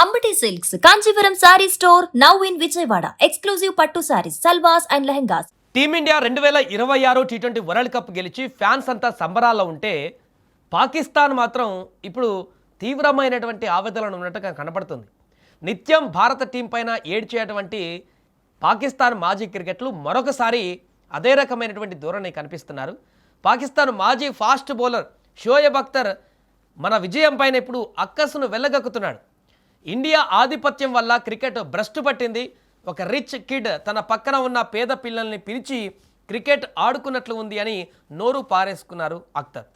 Ambati silks Kanchipuram sari store now in Vijayawada. Exclusive పట్టు saris, salwars and lehengas. Team India 2026 టీ20 world cup గెలిచి ఫ్యాన్స్ అంతా సంబరాల్లో ఉంటే పాకిస్తాన్ మాత్రం ఇప్పుడు తీవ్రమైనటువంటి ఆవేదనలు ఉన్నట్టుగా కనబడుతుంది. నిత్యం భారత టీం పైన ఏడ్చేటువంటి పాకిస్తాన్ మాజీ క్రికెట్లు మరొకసారి అదే రకమైనటువంటి ధోరణి కనిపిస్తున్నారు. పాకిస్తాన్ మాజీ ఫాస్ట్ బౌలర్ షోయబ్ అఖ్తర్ మన విజయం పైన ఇప్పుడు అక్కసును వెళ్ళగక్కుతున్నాడు. ఇండియా ఆధిపత్యం వల్ల క్రికెట్ భ్రష్టు పట్టింది. ఒక రిచ్ కిడ్ తన పక్కన ఉన్న పేద పిల్లల్ని పిలిచి క్రికెట్ ఆడుకున్నట్లు ఉంది అని నోరు పారేసుకున్నారు అఖ్తర్.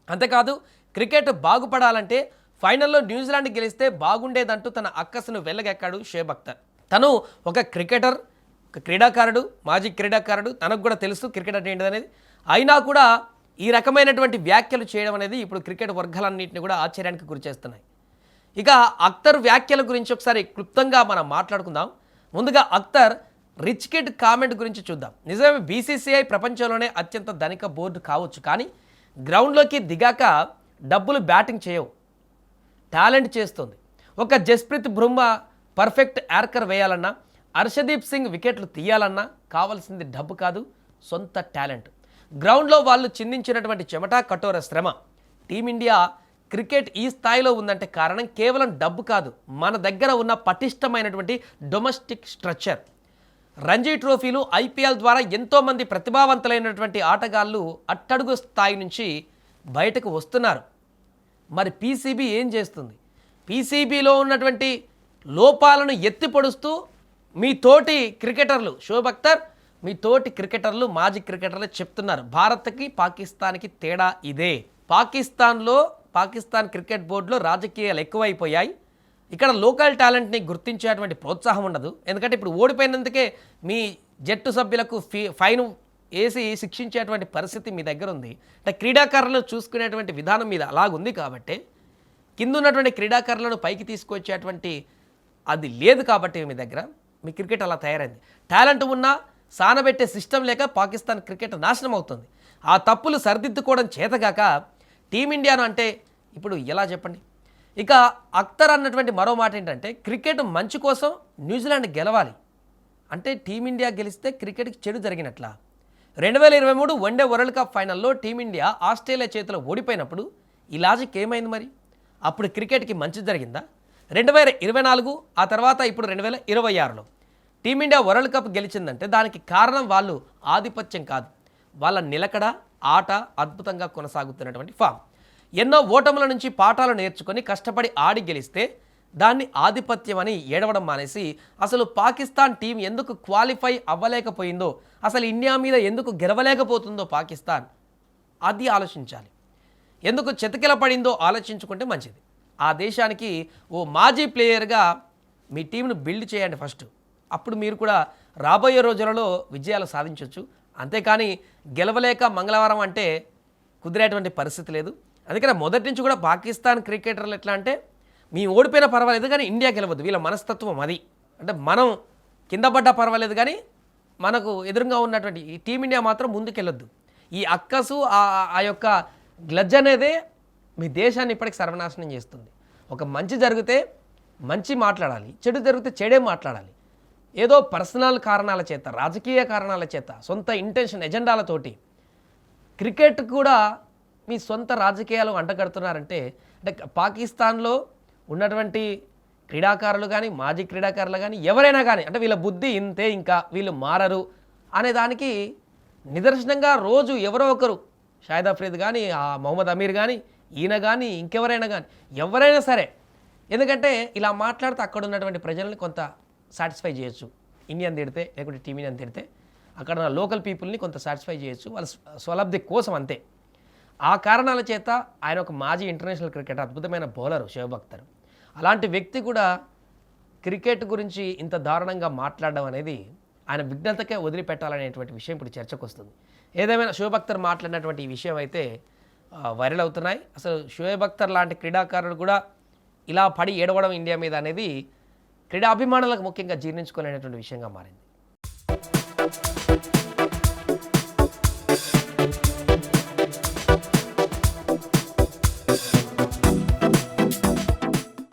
అంతేకాదు క్రికెట్ బాగుపడాలంటే ఫైనల్లో న్యూజిలాండ్ గెలిస్తే బాగుండేదంటూ తన అక్కసును వెళ్ళగెక్కాడు షోయబ్ అఖ్తర్. తను ఒక క్రికెటర్, ఒక క్రీడాకారుడు, మాజీ క్రీడాకారుడు, తనకు కూడా తెలుసు క్రికెట్ అంటే ఏంటిదనేది. అయినా కూడా ఈ రకమైనటువంటి వ్యాఖ్యలు చేయడం అనేది ఇప్పుడు క్రికెట్ వర్గాలన్నింటినీ కూడా ఆశ్చర్యానికి గురిచేస్తున్నాయి. ఇక అఖ్తర్ వ్యాఖ్యల గురించి ఒకసారి క్లుప్తంగా మనం మాట్లాడుకుందాం. ముందుగా అఖ్తర్ రిచ్ కిడ్ కామెంట్ గురించి చూద్దాం. నిజమే, బీసీసీఐ ప్రపంచంలోనే అత్యంత ధనిక బోర్డు కావచ్చు, కానీ గ్రౌండ్లోకి దిగాక డబ్బులు బ్యాటింగ్ చేయవు, టాలెంట్ చేస్తుంది. ఒక జస్ప్రీత్ బుమ్రా పర్ఫెక్ట్ యార్కర్ వేయాలన్నా, హర్షదీప్ సింగ్ వికెట్లు తీయాలన్నా కావాల్సింది డబ్బు కాదు, సొంత టాలెంట్. గ్రౌండ్లో వాళ్ళు చిందించినటువంటి చెమట, కఠోర శ్రమ. టీమిండియా క్రికెట్ ఈ స్థాయిలో ఉందంటే కారణం కేవలం డబ్బు కాదు, మన దగ్గర ఉన్న పటిష్టమైనటువంటి డొమెస్టిక్ స్ట్రక్చర్. రంజీ ట్రోఫీలు, ఐపీఎల్ ద్వారా ఎంతోమంది ప్రతిభావంతులైనటువంటి ఆటగాళ్ళు అట్టడుగు స్థాయి నుంచి బయటకు వస్తున్నారు. మరి పీసీబీ ఏం చేస్తుంది? పీసీబీలో ఉన్నటువంటి లోపాలను ఎత్తి పొడుస్తూ మీ తోటి క్రికెటర్లు, షోయబ్ అఖ్తర్ మీ తోటి క్రికెటర్లు, మాజీ క్రికెటర్లు చెప్తున్నారు భారత్కి పాకిస్తాన్కి తేడా ఇదే. పాకిస్తాన్ క్రికెట్ బోర్డులో రాజకీయాలు ఎక్కువైపోయాయి. ఇక్కడ లోకల్ టాలెంట్ని గుర్తించేటువంటి ప్రోత్సాహం ఉండదు. ఎందుకంటే ఇప్పుడు ఓడిపోయినందుకే మీ జట్టు సభ్యులకు ఫైన్ వేసి శిక్షించేటువంటి పరిస్థితి మీ దగ్గర ఉంది. అంటే క్రీడాకారులను చూసుకునేటువంటి విధానం మీద అలాగుంది కాబట్టి కింద ఉన్నటువంటి క్రీడాకారులను పైకి తీసుకొచ్చేటువంటి అది లేదు కాబట్టి మీ దగ్గర మీ క్రికెట్ అలా తయారైంది. టాలెంట్ ఉన్నా సానబెట్టే సిస్టమ్ లేక పాకిస్తాన్ క్రికెట్ నాశనం అవుతుంది. ఆ తప్పులు సరిదిద్దుకోవడం చేతగాక టీమిండియాను అంటే ఇప్పుడు ఎలా చెప్పండి? ఇక అఖ్తర్ అన్నటువంటి మరో మాట ఏంటంటే క్రికెట్ మంచి కోసం న్యూజిలాండ్ గెలవాలి అంటే టీమిండియా గెలిస్తే క్రికెట్కి చెడు జరిగినట్లా? 2023 వన్డే వరల్డ్ కప్ ఫైనల్లో టీమిండియా ఆస్ట్రేలియా చేతిలో ఓడిపోయినప్పుడు ఈ లాజిక్ ఏమైంది మరి? అప్పుడు క్రికెట్కి మంచి జరిగిందా? 2024 ఆ తర్వాత ఇప్పుడు 2026లో టీమిండియా వరల్డ్ కప్ గెలిచిందంటే దానికి కారణం వాళ్ళు ఆధిపత్యం కాదు, వాళ్ళ నిలకడ, ఆట అద్భుతంగా కొనసాగుతున్నటువంటి ఫామ్. ఎన్నో ఓటముల నుంచి పాఠాలు నేర్చుకొని కష్టపడి ఆడి గెలిస్తే దాన్ని ఆధిపత్యం అని ఏడవడం మానేసి అసలు పాకిస్తాన్ టీం ఎందుకు క్వాలిఫై అవ్వలేకపోయిందో, అసలు ఇండియా మీద ఎందుకు గెలవలేకపోతుందో పాకిస్తాన్, అది ఆలోచించాలి. ఎందుకు చెతకిల పడిందో ఆలోచించుకుంటే మంచిది. ఆ దేశానికి ఓ మాజీ ప్లేయర్గా మీ టీంను బిల్డ్ చేయండి ఫస్ట్. అప్పుడు మీరు కూడా రాబోయే రోజులలో విజయాలు సాధించవచ్చు. అంతేకాని గెలవలేక మంగళవారం అంటే కుదిరేటువంటి పరిస్థితి లేదు. అందుకని మొదటి నుంచి కూడా పాకిస్తాన్ క్రికెటర్లు ఎట్లా అంటే మీ ఓడిపోయినా పర్వాలేదు కానీ ఇండియా గెలవద్దు, వీళ్ళ మనస్తత్వం అది. అంటే మనం కింద పడ్డా పర్వాలేదు కానీ మనకు ఎదురుగా ఉన్నటువంటి ఈ టీమిండియా మాత్రం ముందుకెళ్ళొద్దు. ఈ అక్కసు ఆ యొక్క గ్లజ్ అనేదే మీ దేశాన్ని ఇప్పటికి సర్వనాశనం చేస్తుంది. ఒక మంచి జరిగితే మంచి మాట్లాడాలి, చెడు జరిగితే చెడే మాట్లాడాలి. ఏదో పర్సనల్ కారణాల చేత, రాజకీయ కారణాల చేత, సొంత ఇంటెన్షన్ ఎజెండాలతోటి క్రికెట్ కూడా మీ సొంత రాజకీయాలు అంటగడుతున్నారంటే అంటే పాకిస్తాన్లో ఉన్నటువంటి క్రీడాకారులు కానీ, మాజీ క్రీడాకారులు కానీ, ఎవరైనా కానీ అంటే వీళ్ళ బుద్ధి ఇంతే, ఇంకా వీళ్ళు మారరు అనే దానికి నిదర్శనంగా రోజు ఎవరో ఒకరు, షాహిద్ అఫ్రీద్ కానీ, మొహమ్మద్ అమీర్ కానీ, ఈయన కానీ, ఇంకెవరైనా కానీ, ఎవరైనా సరే, ఎందుకంటే ఇలా మాట్లాడితే అక్కడ ఉన్నటువంటి ప్రజల్ని కొంత సాటిస్ఫై చేయొచ్చు. ఇండియన్ తిడితే లేకుంటే టీమిండియన్ తిడితే అక్కడ ఉన్న లోకల్ పీపుల్ని కొంత సాటిస్ఫై చేయొచ్చు, వాళ్ళ స్వలబ్ధి కోసం అంతే. ఆ కారణాల చేత ఆయన ఒక మాజీ ఇంటర్నేషనల్ క్రికెటర్, అద్భుతమైన బౌలర్ షోయబ్ అఖ్తర్. అలాంటి వ్యక్తి కూడా క్రికెట్ గురించి ఇంత దారుణంగా మాట్లాడడం అనేది ఆయన విఘ్నతకే వదిలిపెట్టాలనేటువంటి విషయం ఇప్పుడు చర్చకు వస్తుంది. ఏదేమైనా షోయబ్ అఖ్తర్ మాట్లాడినటువంటి ఈ విషయం అయితే వైరల్ అవుతున్నాయి. అసలు షోయబ్ అఖ్తర్ లాంటి క్రీడాకారుడు కూడా ఇలా పడి ఏడవడం ఇండియా మీద అనేది క్రీడా అభిమానులకు ముఖ్యంగా జీర్ణించుకోలేనటువంటి విషయంగా మారింది.